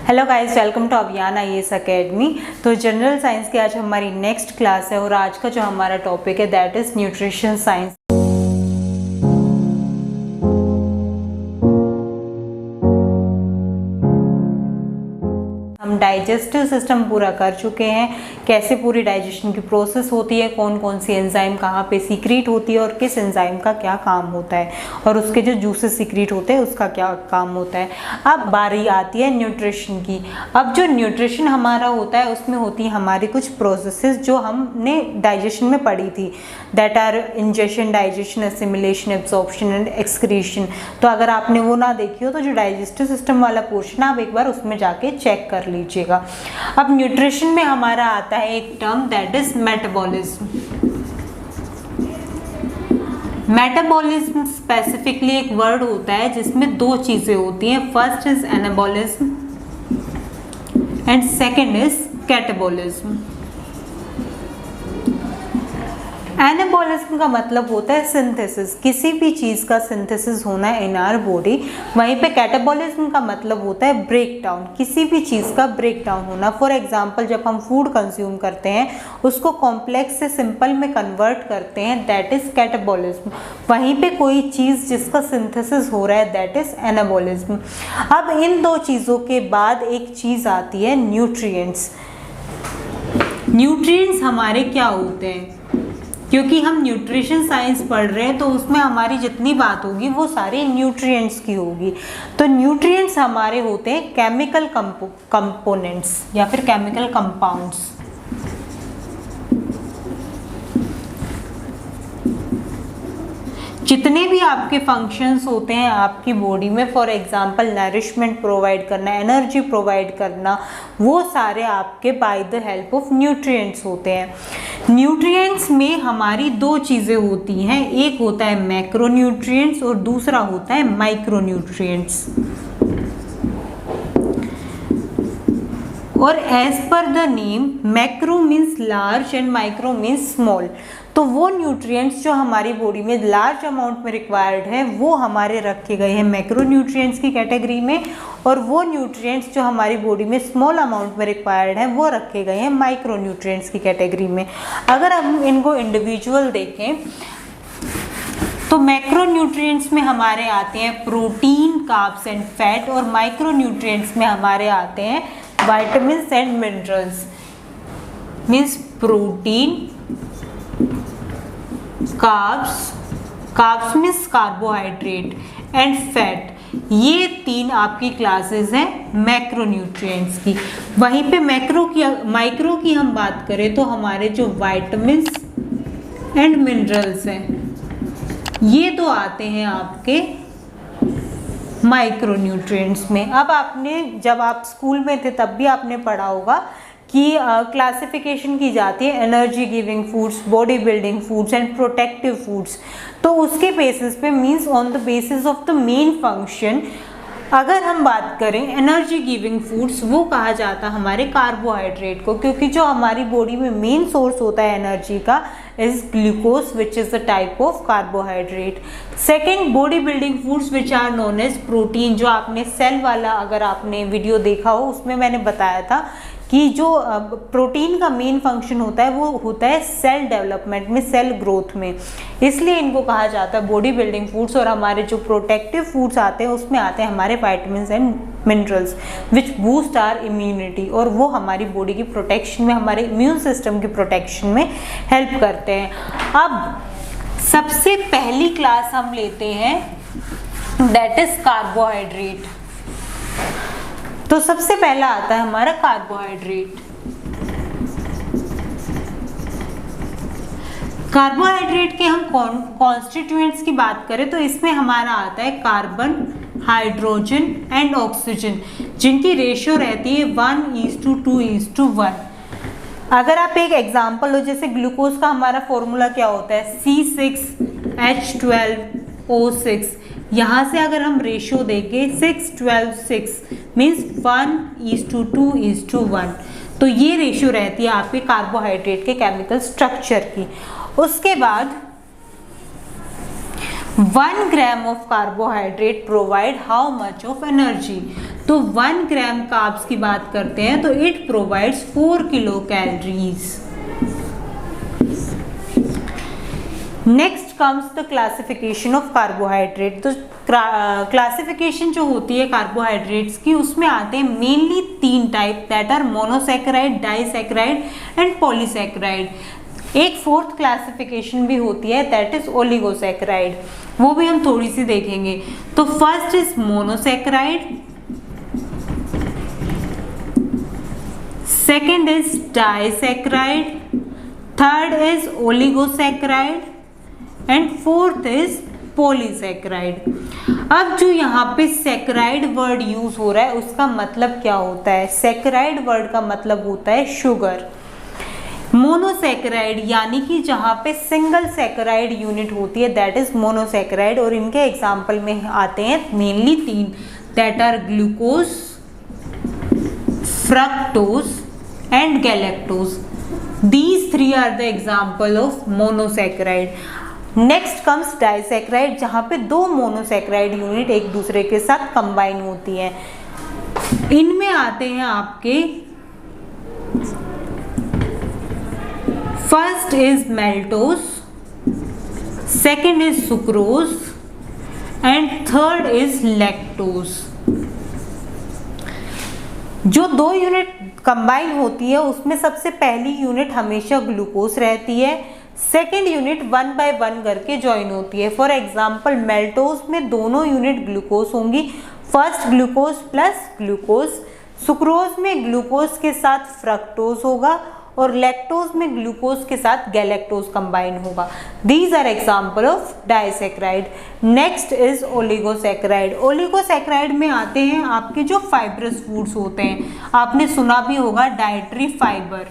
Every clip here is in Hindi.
हेलो गाइस, वेलकम टू अभियान IAS अकेडमी। तो जनरल साइंस की आज हमारी नेक्स्ट क्लास है और आज का जो हमारा टॉपिक है दैट इज न्यूट्रिशन साइंस। हम डाइजेस्टिव सिस्टम पूरा कर चुके हैं, कैसे पूरी डाइजेशन की प्रोसेस होती है, कौन कौन सी एंजाइम कहाँ पे सीक्रेट होती है और किस एंजाइम का क्या काम होता है और उसके जो जूसेस सीक्रेट होते हैं उसका क्या काम होता है। अब बारी आती है न्यूट्रिशन की। अब जो न्यूट्रिशन हमारा होता है उसमें होती है हमारी कुछ प्रोसेसेस जो हमने डाइजेशन में पढ़ी थी, that are ingestion, digestion, assimilation, absorption and excretion. तो अगर आपने वो ना देखी हो तो जो डाइजेस्टिव सिस्टम वाला पोर्शन आप एक बार उसमें जाके चेक कर लीजिएगा। अब न्यूट्रिशन में हमारा आता है एक term that is metabolism. Metabolism specifically एक वर्ड होता है जिसमें दो चीजें होती हैं, first is anabolism and second is catabolism. Anabolism का मतलब होता है सिंथेसिस, किसी भी चीज़ का सिंथेसिस होना इन आवर बॉडी। वहीं पे कैटाबॉलिज्म का मतलब होता है ब्रेक डाउन, किसी भी चीज़ का ब्रेक डाउन होना। फॉर एग्जांपल जब हम फूड कंज्यूम करते हैं उसको कॉम्प्लेक्स से सिंपल में कन्वर्ट करते हैं, दैट इज़ कैटाबॉलिज्म। वहीं पे कोई चीज़ जिसका सिंथेसिस हो रहा है दैट इज़ एनाबॉलिज्म। अब इन दो चीज़ों के बाद एक चीज़ आती है न्यूट्रिएंट्स। न्यूट्रिएंट्स हमारे क्या होते हैं? क्योंकि हम न्यूट्रिशन साइंस पढ़ रहे हैं तो उसमें हमारी जितनी बात होगी वो सारी न्यूट्रिएंट्स की होगी। तो न्यूट्रिएंट्स हमारे होते हैं केमिकल कंपोनेंट्स या फिर केमिकल कंपाउंड्स। जितने भी आपके फंक्शंस होते हैं आपकी बॉडी में, फॉर एग्जांपल नरिशमेंट प्रोवाइड करना, एनर्जी प्रोवाइड करना, वो सारे आपके by the help of nutrients होते हैं। न्यूट्रिएंट्स में हमारी दो चीज़ें होती हैं, एक होता है मैक्रोन्यूट्रिएंट्स और दूसरा होता है माइक्रोन्यूट्रिएंट्स। और as per the name macro means large and micro means small. तो वो न्यूट्रिएंट्स जो हमारी बॉडी में लार्ज अमाउंट में रिक्वायर्ड है वो हमारे रखे गए हैं मैक्रो न्यूट्रिएंट्स की कैटेगरी में, और वो न्यूट्रिएंट्स जो हमारी बॉडी में स्मॉल अमाउंट में रिक्वायर्ड है वो रखे गए हैं माइक्रो न्यूट्रिएंट्स की कैटेगरी में। अगर हम इनको इंडिविजुअल देखें तो मैक्रो न्यूट्रिएंट्स में हमारे आते हैं प्रोटीन, कार्ब्स एंड फैट, और माइक्रो न्यूट्रिएंट्स में हमारे आते हैं vitamins and minerals. Means protein, carbs means carbohydrate and fat, ये तीन आपकी क्लासेस हैं मैक्रोन्यूट्रिएंट्स की। वहीं पे माइक्रो की हम बात करें तो हमारे जो विटामिन्स एंड मिनरल्स हैं ये तो आते हैं आपके माइक्रोन्यूट्रिएंट्स में। अब आपने जब आप स्कूल में थे तब भी आपने पढ़ा होगा कि क्लासिफिकेशन की जाती है energy giving foods, body building foods and protective foods. तो उसके बेसिस पे means on the basis of the main function अगर हम बात करें एनर्जी गिविंग फूड्स, वो कहा जाता है हमारे कार्बोहाइड्रेट को, क्योंकि जो हमारी बॉडी में मेन सोर्स होता है एनर्जी का is glucose which is the type of carbohydrate. Second, body building foods which are known as protein. जो आपने सेल वाला अगर आपने वीडियो देखा हो उसमें मैंने बताया था कि जो प्रोटीन का मेन फंक्शन होता है वो होता है सेल डेवलपमेंट में, सेल ग्रोथ में, इसलिए इनको कहा जाता है बॉडी बिल्डिंग फूड्स। और हमारे जो प्रोटेक्टिव फूड्स आते हैं उसमें आते हैं हमारे vitamins and minerals which boost are immunity, और वो हमारी बॉडी की प्रोटेक्शन में, हमारे इम्यून सिस्टम की प्रोटेक्शन में हेल्प करते हैं। अब सबसे पहली क्लास हम लेते हैं दैट इज कार्बोहाइड्रेट। तो सबसे पहला आता है हमारा कार्बोहाइड्रेट। कार्बोहाइड्रेट के हम कॉन्स्टिट्यूएंट्स की बात करें तो इसमें हमारा आता है कार्बन, हाइड्रोजन एंड ऑक्सीजन, जिनकी रेशियो रहती है 1:2:1। अगर आप एक एग्जांपल लो, जैसे ग्लूकोज का हमारा फॉर्मूला क्या होता है C6H12O6, यहाँ से अगर हम रेशियो देंगे 6:12:6 मीन्स 1:2:1। तो ये रेशियो रहती है आपके कार्बोहाइड्रेट के केमिकल स्ट्रक्चर की। उसके बाद 1 gram of carbohydrate provide how much of energy. तो 1 ग्राम कार्ब्स की बात करते हैं तो it provides 4 kilo calories. Next comes the classification of carbohydrate. तो क्लासिफिकेशन जो होती है कार्बोहाइड्रेट्स की, उसमें आते हैं mainly 3 type, that are monosaccharide, disaccharide and polysaccharide. एक 4th क्लासिफिकेशन भी होती है, दैट इज ओलिगोसैकेराइड, वो भी हम थोड़ी सी देखेंगे। तो first is monosaccharide, second is disaccharide, third is oligosaccharide and fourth is polysaccharide. अब जो यहाँ पे सैकेराइड वर्ड यूज हो रहा है उसका मतलब क्या होता है? सैकेराइड वर्ड का मतलब होता है शुगर। मोनोसैकेराइड यानी कि जहाँ पे सिंगल सैकेराइड यूनिट होती है, दैट इज मोनोसैकेराइड। और इनके एग्जाम्पल में आते हैं mainly 3, that are glucose, fructose and galactose. These 3 are the example of monosaccharide. Next comes disaccharide, जहाँ पे 2 मोनोसैकेराइड यूनिट एक दूसरे के साथ कंबाइन होती हैं। इनमें आते हैं आपके first is maltose, second is sucrose and third is lactose. जो 2 यूनिट कंबाइन होती है उसमें सबसे पहली यूनिट हमेशा ग्लूकोज रहती है, सेकेंड यूनिट 1 by 1 करके ज्वाइन होती है। फॉर एग्जाम्पल मेल्टोज में दोनों यूनिट ग्लूकोज होंगी, first glucose plus glucose. Sucrose में ग्लूकोज के साथ फ्रक्टोज होगा और लैक्टोज में ग्लूकोज के साथ गैलेक्टोज कंबाइन होगा। These are example of disaccharide. Next is oligosaccharide. Oligosaccharide में आते हैं आपके जो फाइब्रस फूड्स होते हैं, आपने सुना भी होगा डाइटरी फाइबर।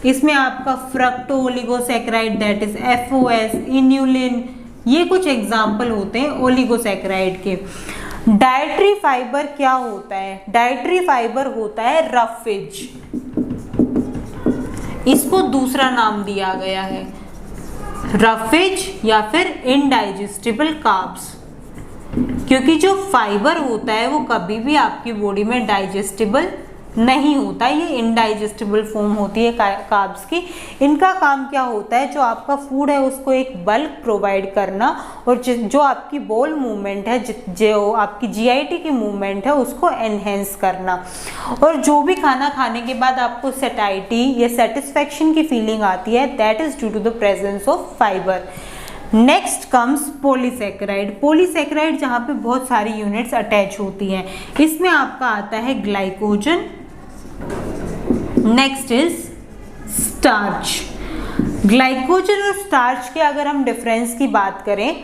इसमें आपका fructo oligosaccharide, that is FOS, inulin, ये कुछ एग्जाम्पल होते हैं ओलिगोसैकेराइड के। डाइटरी फाइबर क्या होता है? डाइटरी फाइबर होता है रफेज, इसको दूसरा नाम दिया गया है रफेज या फिर इनडाइजेस्टिबल कार्ब्स, क्योंकि जो फाइबर होता है वो कभी भी आपकी बॉडी में डाइजेस्टिबल नहीं होता, ये इनडाइजेस्टिबल फॉर्म होती है कार्ब्स की। इनका काम क्या होता है? जो आपका फूड है उसको एक बल्क प्रोवाइड करना और जो आपकी बोल मूवमेंट है, जो आपकी GIT की मूवमेंट है उसको एनहेंस करना। और जो भी खाना खाने के बाद आपको सैटिस्फैक्टी या सेटिस्फैक्शन की फीलिंग आती है, that is due to the presence of fibre. Next comes polysaccharide. Polysaccharide जहाँ पे बहुत सारी यूनिट्स अटैच होती हैं, इसमें आपका आता है glycogen, next is starch. Glycogen और स्टार्च के अगर हम डिफरेंस की बात करें,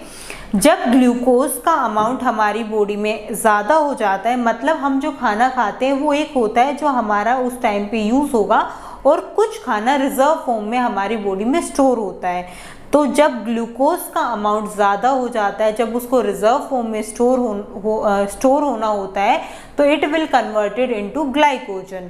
जब ग्लूकोज का अमाउंट हमारी बॉडी में ज़्यादा हो जाता है, मतलब हम जो खाना खाते हैं वो एक होता है जो हमारा उस टाइम पे यूज़ होगा और कुछ खाना रिजर्व फॉर्म में हमारी बॉडी में स्टोर होता है। तो जब ग्लूकोज का अमाउंट ज़्यादा हो जाता है, जब उसको रिजर्व फॉर्म में स्टोर होना होता है, तो it will converted into glycogen.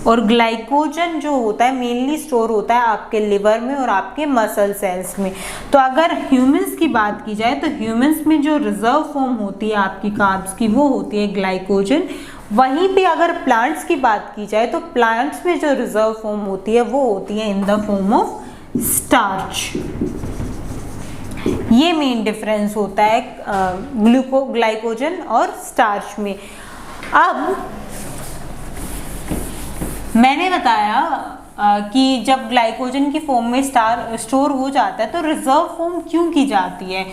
और ग्लाइकोजन जो होता है मेनली स्टोर होता है आपके लिवर में और आपके मसल सेल्स में। तो अगर ह्यूमंस की बात की जाए तो ह्यूमंस में जो रिजर्व फॉर्म होती है आपकी कार्ब्स की वो होती है ग्लाइकोजन। वहीं पे अगर प्लांट्स की बात की जाए तो प्लांट्स में जो रिजर्व फॉर्म होती है वो होती है in the form of starch. ये मेन डिफरेंस होता है ग्लाइकोजन और स्टार्च में। अब मैंने बताया कि जब ग्लाइकोजन की फॉर्म में स्टोर हो जाता है तो रिजर्व फॉर्म क्यों की जाती है?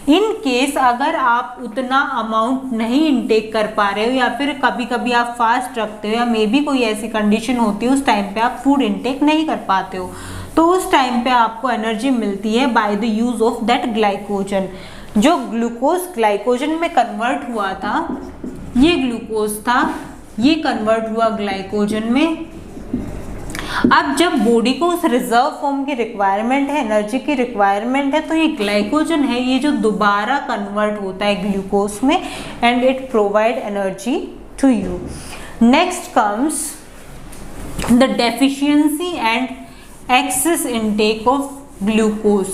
इन केस अगर आप उतना अमाउंट नहीं इनटेक कर पा रहे हो या फिर कभी कभी आप फास्ट रखते हो या मे बी कोई ऐसी कंडीशन होती है उस टाइम पे आप फूड इनटेक नहीं कर पाते हो, तो उस टाइम पे आपको एनर्जी मिलती है by the use of that glycogen. जो ग्लूकोज ग्लाइकोजन में कन्वर्ट हुआ था, ये ग्लूकोज था, ये कन्वर्ट हुआ ग्लाइकोजन में। अब जब बॉडी को उस रिजर्व फॉर्म की रिक्वायरमेंट है, एनर्जी की रिक्वायरमेंट है, तो ये ग्लाइकोजन है ये जो दोबारा कन्वर्ट होता है ग्लूकोज में and it provide energy to you. Next comes the deficiency and excess intake of glucose.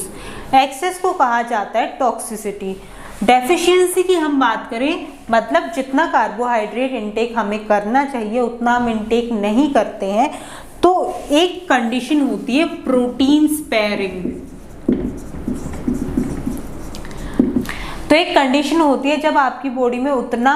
Excess को कहा जाता है टॉक्सिसिटी। डेफिशिएंसी की हम बात करें मतलब जितना कार्बोहाइड्रेट इनटेक हमें करना चाहिए उतना हम इनटेक नहीं करते हैं, तो एक कंडीशन होती है प्रोटीन स्पेयरिंग। तो एक कंडीशन होती है जब आपकी बॉडी में उतना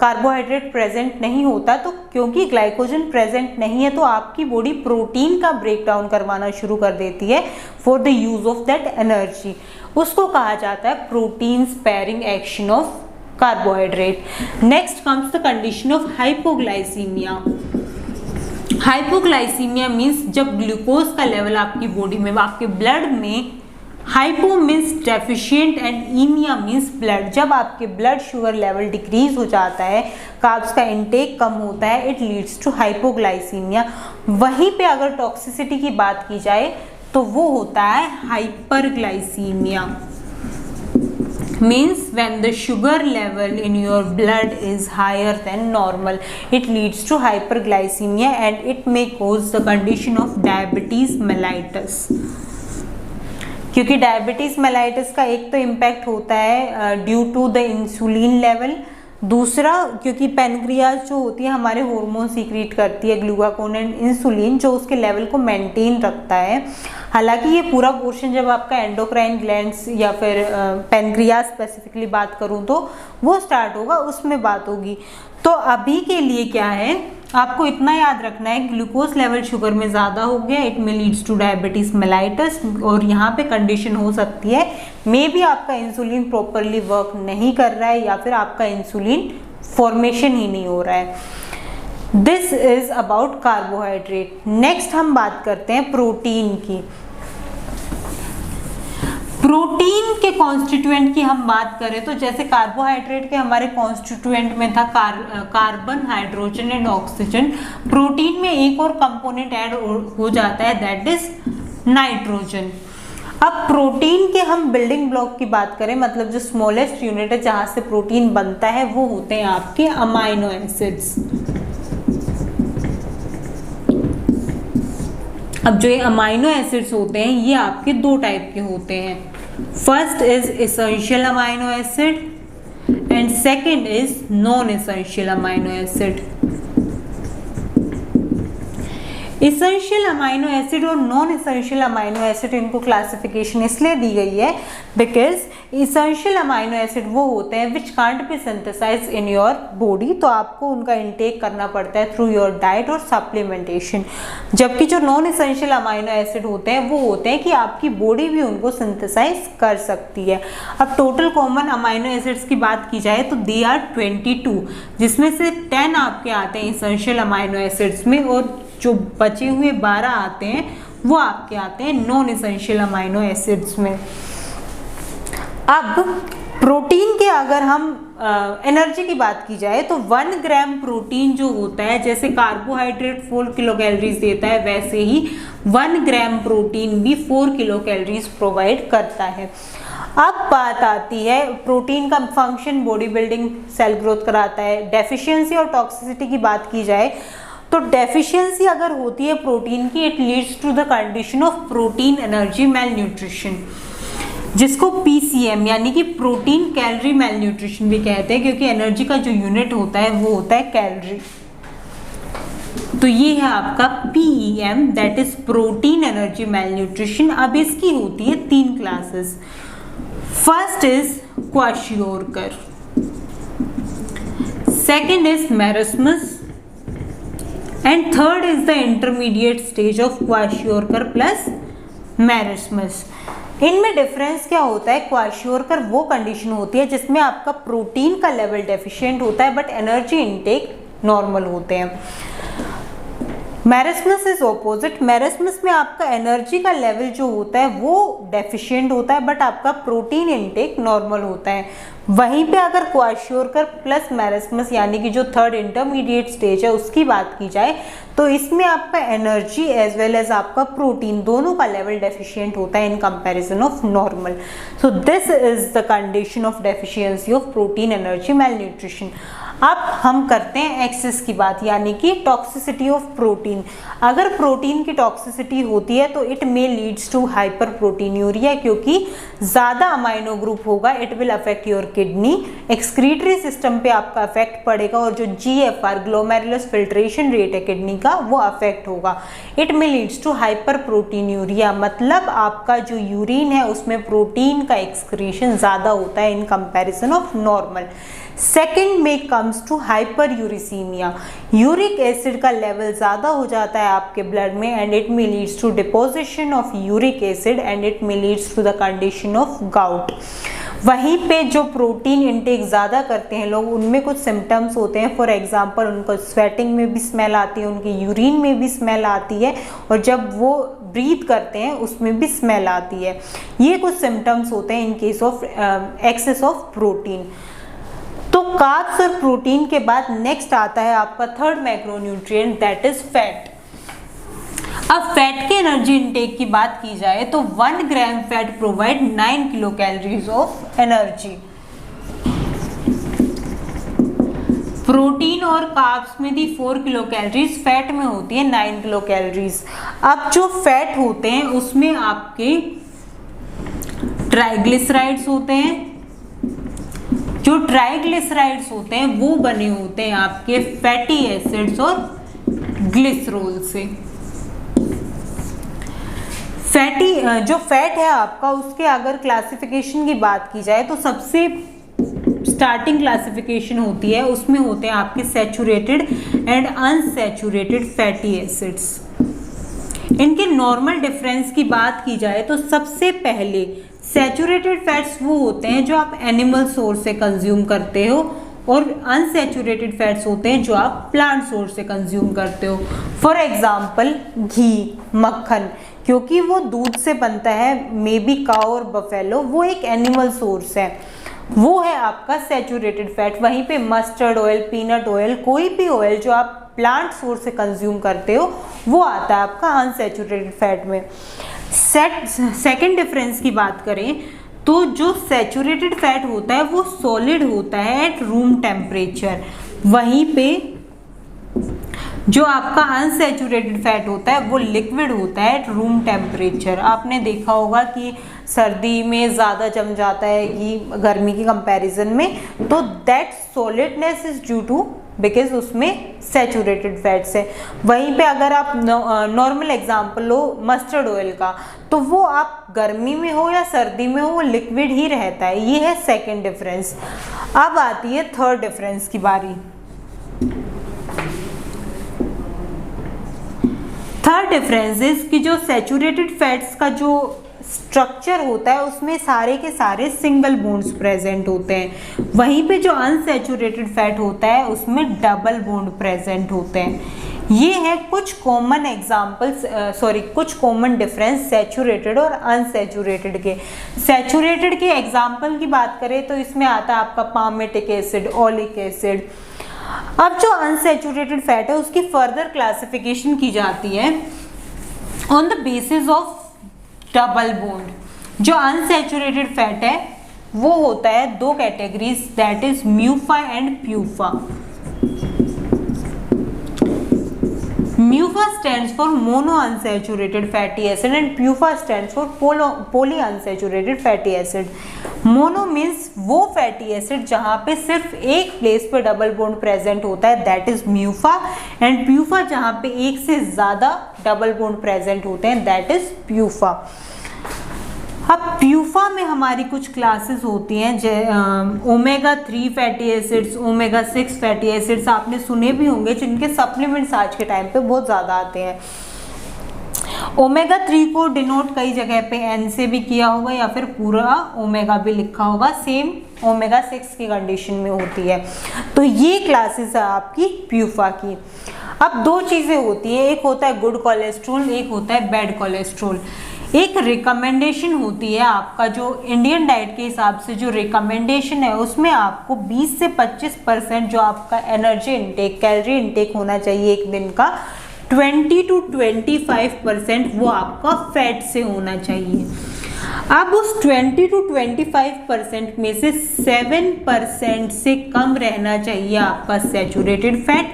कार्बोहाइड्रेट प्रेजेंट नहीं होता, तो क्योंकि ग्लाइकोजन प्रेजेंट नहीं है तो आपकी बॉडी प्रोटीन का ब्रेक डाउन करवाना शुरू कर देती है for the use of that energy. उसको कहा जाता है protein sparing action of carbohydrate. Next comes the condition of hypoglycaemia. Hypoglycaemia means जब ग्लूकोज का लेवल आपकी बॉडी में, आपके ब्लड में, hypo means deficient and emia means blood, जब आपके ब्लड शुगर लेवल डिक्रीज हो जाता है, कार्ब्स का इनटेक कम होता है, इट लीड्स टू हाइपोग्लाइसीमिया। वहीं पे अगर टॉक्सिसिटी की बात की जाए तो वो होता है hyperglycaemia. Means when the sugar level in your blood is higher than normal, it leads to hyperglycemia and it may cause the condition of diabetes mellitus। क्योंकि डायबिटीज मेलाइटिस का एक तो इम्पैक्ट होता है due to the insulin level, दूसरा क्योंकि पैनक्रियाज जो होती है हमारे हार्मोन सीक्रेट करती है ग्लूकागोन एंड इंसुलिन जो उसके लेवल को मेंटेन रखता है। हालांकि ये पूरा पोर्शन जब आपका एंडोक्राइन ग्लैंड्स या फिर पैनक्रियाज स्पेसिफिकली बात करूँ तो वो स्टार्ट होगा, उसमें बात होगी। तो अभी के लिए क्या है, आपको इतना याद रखना है ग्लूकोज लेवल शुगर में ज़्यादा हो गया, इट में लीड्स टू डायबिटीज मेलाइटिस। और यहाँ पे कंडीशन हो सकती है मे बी आपका इंसुलिन प्रॉपरली वर्क नहीं कर रहा है या फिर आपका इंसुलिन फॉर्मेशन ही नहीं हो रहा है। This is about carbohydrate. Next हम बात करते हैं प्रोटीन की। प्रोटीन के कॉन्स्टिट्यूएंट की हम बात करें तो जैसे कार्बोहाइड्रेट के हमारे कॉन्स्टिट्यूएंट में था carbon, hydrogen and oxygen, protein में एक और कंपोनेंट ऐड हो जाता है दैट इज नाइट्रोजन। अब प्रोटीन के हम बिल्डिंग ब्लॉक की बात करें, मतलब जो स्मॉलेस्ट यूनिट है जहां से प्रोटीन बनता है वो होते हैं आपके अमाइनो एसिड्स। अब जो ये अमाइनो एसिड्स होते हैं ये आपके दो टाइप के होते हैं, first is essential amino acid and second is non essential amino acid. Essential amino acid और नॉन इसेंशियल अमाइनो एसिड इनको क्लासिफिकेशन इसलिए दी गई है बिकॉज इसेंशियल अमाइनो एसिड वो होते हैं which can't be synthesize in your body, तो आपको उनका इंटेक करना पड़ता है थ्रू योर डाइट और सप्लीमेंटेशन। जबकि जो नॉन इसेंशियल अमाइनो एसिड होते हैं वो होते हैं कि आपकी बॉडी भी उनको सिंथेसाइज कर सकती है। अब टोटल कॉमन अमाइनो एसिड्स की बात की जाए तो दे आर 22, जिसमें से 10 आपके आते हैं इसेंशियल अमाइनो एसिड्स में और जो बचे हुए 12 आते हैं वो आपके आते हैं नॉन एसेंशियल अमाइनो एसिड्स में। अब प्रोटीन के अगर हम एनर्जी की बात की जाए तो 1 ग्राम प्रोटीन जो होता है, जैसे कार्बोहाइड्रेट 4 किलो कैलोरीज देता है वैसे ही 1 ग्राम प्रोटीन भी 4 किलो कैलोरीज प्रोवाइड करता है। अब बात आती है प्रोटीन का function, body building, cell growth कराता है। डेफिशिएंसी और टॉक्सिसिटी की बात की जाए तो डेफिशिएंसी अगर होती है प्रोटीन की, it leads to the condition of protein energy malnutrition, जिसको पीसीएम यानी कि प्रोटीन कैलोरी मेल न्यूट्रिशन भी कहते हैं, क्योंकि एनर्जी का जो यूनिट होता है वो होता है कैलोरी। तो ये है आपका PEM that is protein energy malnutrition. अब इसकी होती है 3 classes. First is kwashiorkor, second is marasmus and third is the intermediate stage of kwashiorkor plus marasmus. इनमें डिफरेंस क्या होता है, क्वाशियोरकर वो कंडीशन होती है जिसमें आपका प्रोटीन का लेवल डेफिशिएंट होता है बट एनर्जी इनटेक नॉर्मल होते हैं। मेरिस्मस इज ऑपोजिट, मेरिस्मस में आपका एनर्जी का लेवल जो होता है वो डेफिशिएंट होता है बट आपका प्रोटीन इनटेक नॉर्मल होता है। वहीं पे अगर क्वाशियोरकर प्लस मेरिस्मस यानी कि जो थर्ड इंटरमीडिएट स्टेज है उसकी बात की जाए तो इसमें आपका एनर्जी एज वेल एज आपका प्रोटीन दोनों का लेवल डेफिशिएंट होता है in comparison of normal. So this is the condition of deficiency of protein energy malnutrition. अब हम करते हैं एक्सेस की बात यानी कि टॉक्सिसिटी ऑफ प्रोटीन। अगर प्रोटीन की टॉक्सिसिटी होती है तो it may leads to hyper proteinuria, क्योंकि ज़्यादा अमाइनो ग्रुप होगा, it will affect your kidney, excretory system पे आपका इफेक्ट पड़ेगा और जो GFR ग्लोमेरुलस फिल्ट्रेशन रेट है किडनी का वो अफेक्ट होगा। It may leads to hyper proteinuria, मतलब आपका जो यूरिन है उसमें प्रोटीन का एक्सक्रीशन ज़्यादा होता है in comparison of normal. Second में comes to hyperuricaemia, uric acid का लेवल ज़्यादा हो जाता है आपके ब्लड में and it may leads to deposition of uric acid and it may leads to the condition of gout. वहीं पे जो प्रोटीन इंटेक ज़्यादा करते हैं लोग उनमें कुछ सिम्टम्स होते हैं, फॉर एग्जांपल उनको स्वेटिंग में भी स्मेल आती है, उनकी यूरिन में भी स्मेल आती है और जब वो ब्रीथ करते हैं उसमें भी स्मेल आती है। ये कुछ सिम्टम्स होते हैं in case of excess of protein. तो कार्ब्स और प्रोटीन के बाद नेक्स्ट आता है आपका third macronutrient that is fat. अब फैट के एनर्जी इनटेक की बात की जाए तो 1 gram fat provide 9 kilo calories of energy. Protein और कार्ब्स में दी 4 किलो कैलोरीज, फैट में होती है 9 किलो कैलोरीज। अब जो फैट होते हैं उसमें आपके ट्राइग्लिसराइड्स होते हैं, जो ट्राइग्लिसराइड्स होते हैं वो बने होते हैं आपके फैटी एसिड्स और ग्लिसरॉल से। फैटी जो फैट है आपका उसके अगर क्लासिफिकेशन की बात की जाए तो सबसे स्टार्टिंग क्लासिफिकेशन होती है, उसमें होते हैं आपके saturated and unsaturated fatty acids. इनके नॉर्मल डिफरेंस की बात की जाए तो सबसे पहले सैचुरेटेड फैट्स वो होते हैं जो आप एनिमल सोर्स से कंज्यूम करते हो और अनसैचुरेटेड फैट्स होते हैं जो आप प्लांट सोर्स से कंज्यूम करते हो। फॉर एग्जांपल घी, मक्खन, क्योंकि वो दूध से बनता है, मे बी काऊ और बफेलो, वो एक एनिमल सोर्स है, वो है आपका सैचुरेटेड फैट। वहीं पे मस्टर्ड ऑयल, पीनट ऑयल, कोई भी ऑयल जो आप प्लांट सोर्स से कंज्यूम करते हो वो आता है आपका अनसैचुरेटेड फैट में। सेकेंड डिफरेंस की बात करें तो जो सैचुरेटेड फैट होता है वो सॉलिड होता है एट रूम टेम्परेचर, वहीं पे जो आपका अनसैचुरेटेड फैट होता है वो लिक्विड होता है एट रूम टेम्परेचर। आपने देखा होगा कि सर्दी में ज़्यादा जम जाता है घी गर्मी की कंपैरिजन में, तो that solidness is due to because उसमें सैचुरेटेड फैट्स है। वहीं पे अगर आप नॉर्मल एग्जांपल लो मस्टर्ड ऑयल का, तो वो आप गर्मी में हो या सर्दी में हो वो लिक्विड ही रहता है। ये है सेकंड डिफरेंस। अब आती है थर्ड डिफरेंस की बारी। थर्ड डिफरेंस इज कि जो सैचुरेटेड फैट्स का जो स्ट्रक्चर होता है उसमें सारे के सारे सिंगल बॉन्ड्स प्रेजेंट होते हैं, वहीं पे जो अनसैचुरेटेड फैट होता है उसमें डबल बॉन्ड प्रेजेंट होते हैं। ये है कुछ कॉमन एग्जांपल्स, कुछ कॉमन डिफरेंस सैचुरेटेड और अनसैचुरेटेड के। सैचुरेटेड के एग्जांपल की बात करें तो इसमें आता है आपका पामेटिक एसिड, ओलिक एसिड। अब जो अनसैचुरेटेड फैट है उसकी फर्दर क्लासिफिकेशन की जाती है on the basis of double bond. जो अनसैचुरेटेड फैट है वो होता है दो categories, that is MUFA and PUFA. MUFA stands for mono unsaturated fatty acid and PUFA stands for poly unsaturated fatty acid. Mono means वो फैटी एसिड जहां पे सिर्फ एक प्लेस पे डबल बॉन्ड प्रेजेंट होता है, that is MUFA, and PUFA जहां पे एक से ज्यादा डबल बॉन्ड प्रेजेंट होते हैं, दैट इज प्यूफा। अब प्यूफा में हमारी कुछ क्लासेस होती हैं, omega 3 fatty acids, omega 6 fatty acids आपने सुने भी होंगे, जिनके सप्लीमेंट्स आज के टाइम पे बहुत ज़्यादा आते हैं। ओमेगा 3 को डिनोट कई जगह पे एन से भी किया होगा या फिर पूरा ओमेगा भी लिखा होगा, सेम ओमेगा 6 की कंडीशन में होती है। तो ये क्लासेस है आपकी प्यूफा की। अब दो चीज़ें होती हैं, एक होता है गुड कोलेस्ट्रॉल, एक होता है बैड कोलेस्ट्रॉल। एक रिकमेंडेशन होती है आपका, जो इंडियन डाइट के हिसाब से जो रिकमेंडेशन है उसमें आपको 20 से 25% जो आपका एनर्जी इनटेक, कैलोरी इनटेक होना चाहिए एक दिन का, 20 to 25% वो आपका फैट से होना चाहिए। अब उस 20 to 25% में से 7% से कम रहना चाहिए आपका सैचुरेटेड फैट,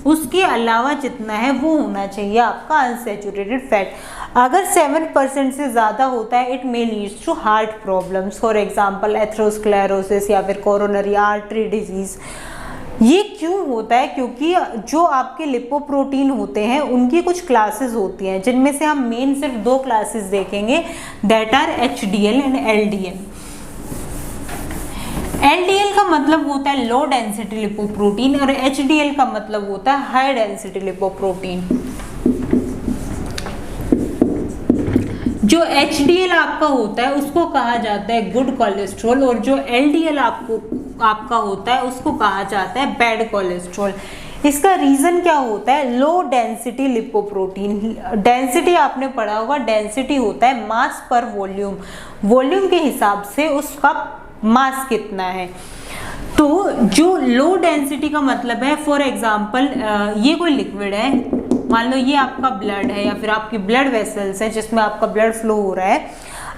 उसके अलावा जितना है वो होना चाहिए आपका अनसैचुरेटेड फैट। अगर 7% से ज़्यादा होता है it may leads to heart problems, for example atherosclerosis या फिर कोरोनरी आर्टरी डिजीज़। ये क्यों होता है? क्योंकि जो आपके लिपोप्रोटीन होते हैं उनकी कुछ क्लासेस होती हैं, जिनमें से हम मेन सिर्फ 2 क्लासेस देखेंगे, that are HDL and LDL। LDL का मतलब होता है लो डेंसिटी लिपोप्रोटीन और HDL का मतलब होता है हाई डेंसिटी लिपोप्रोटीन। जो HDL आपका होता है उसको कहा जाता है गुड कोलेस्ट्रॉल और जो LDL आपका होता है उसको कहा जाता है बैड कोलेस्ट्रॉल। इसका रीज़न क्या होता है? Low density lipoprotein. डेंसिटी आपने पढ़ा होगा, डेंसिटी होता है मास पर वॉल्यूम, वॉल्यूम के हिसाब से उसका मास कितना है। तो जो लो डेंसिटी का मतलब है, फॉर एग्जांपल ये कोई लिक्विड है, मान लो ये आपका ब्लड है या फिर आपकी ब्लड वेसल्स है जिसमें आपका ब्लड फ्लो हो रहा है,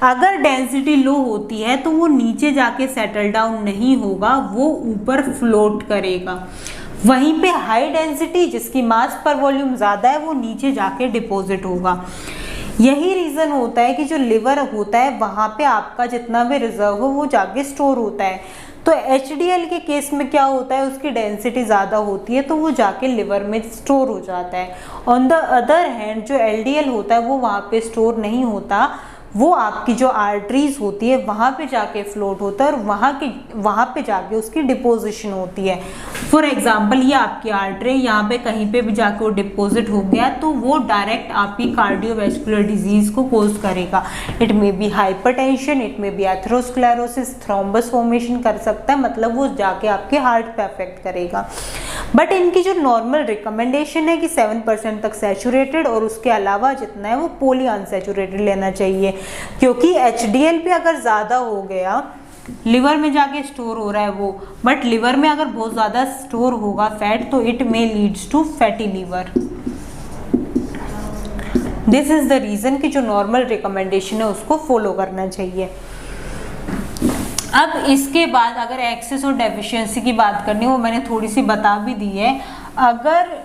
अगर डेंसिटी लो होती है तो वो नीचे जाके सेटल डाउन नहीं होगा, वो ऊपर फ्लोट करेगा। वहीं पे हाई डेंसिटी जिसकी मास पर वॉल्यूम ज़्यादा है वो नीचे जाके डिपॉजिट होगा। यही रीज़न होता है कि जो लिवर होता है वहाँ पे आपका जितना भी रिजर्व हो वो जाके स्टोर होता है। तो HDL के केस में क्या होता है, उसकी डेंसिटी ज़्यादा होती है तो वो जाके लिवर में स्टोर हो जाता है। ऑन द अदर हैंड जो LDL होता है वो वहाँ पे स्टोर नहीं होता, वो आपकी जो आर्टरीज होती है वहाँ पे जाके फ्लोट होता है और वहाँ पे जाके उसकी डिपोजिशन होती है। फॉर एग्जांपल ये आपकी आर्टरी, यहाँ पे कहीं पे भी जाके वो डिपोजिट हो गया तो वो डायरेक्ट आपकी कार्डियोवैस्कुलर डिजीज को कोज करेगा। It may be hypertension, it may be atherosclerosis, thrombus formation कर सकता है, मतलब वो जाके आपके हार्ट पे अफेक्ट करेगा। बट इनकी जो नॉर्मल रिकमेंडेशन है कि 7% तक सैचुरेटेड और उसके अलावा जितना है वो पॉली अनसैचुरेटेड लेना चाहिए, क्योंकि HDL पे अगर ज़्यादा हो गया लिवर में जाके स्टोर हो रहा है वो, बट लिवर में अगर बहुत ज़्यादा स्टोर होगा फैट तो it may leads to fatty liver. This is the reason कि जो नॉर्मल रिकमेंडेशन है उसको फॉलो करना चाहिए। अब इसके बाद अगर एक्सेस और डेफिशिएंसी की बात करनी हो, मैंने थोड़ी सी बता भी दी है। अगर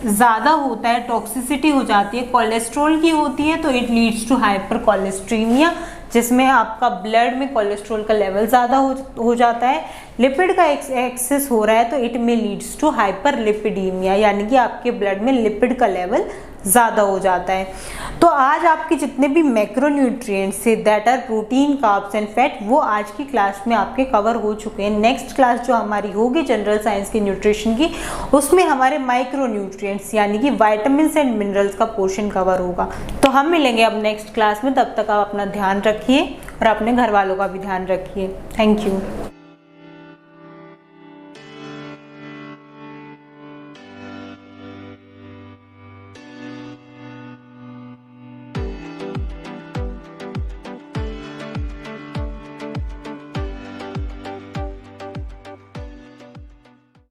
ज़्यादा होता है, टॉक्सिसिटी हो जाती है, कोलेस्ट्रॉल की होती है तो it leads to hyper cholesterolaemia, जिसमें आपका ब्लड में कोलेस्ट्रॉल का लेवल ज़्यादा हो जाता है। लिपिड का एक्सेस हो रहा है तो इट में लीड्स टू हाइपर लिपिडीमिया, यानी कि आपके ब्लड में लिपिड का लेवल ज़्यादा हो जाता है। तो आज आपके जितने भी मैक्रोन्यूट्रिएंट्स थे that are protein, carbs and fat, वो आज की क्लास में आपके कवर हो चुके हैं। नेक्स्ट क्लास जो हमारी होगी जनरल साइंस की न्यूट्रिशन की, उसमें हमारे माइक्रोन्यूट्रिएंट्स यानी कि वाइटामिन्स एंड मिनरल्स का पोर्शन कवर होगा। तो हम मिलेंगे अब नेक्स्ट क्लास में, तब तक आप अपना ध्यान रखिए और अपने घर वालों का भी ध्यान रखिए। Thank you.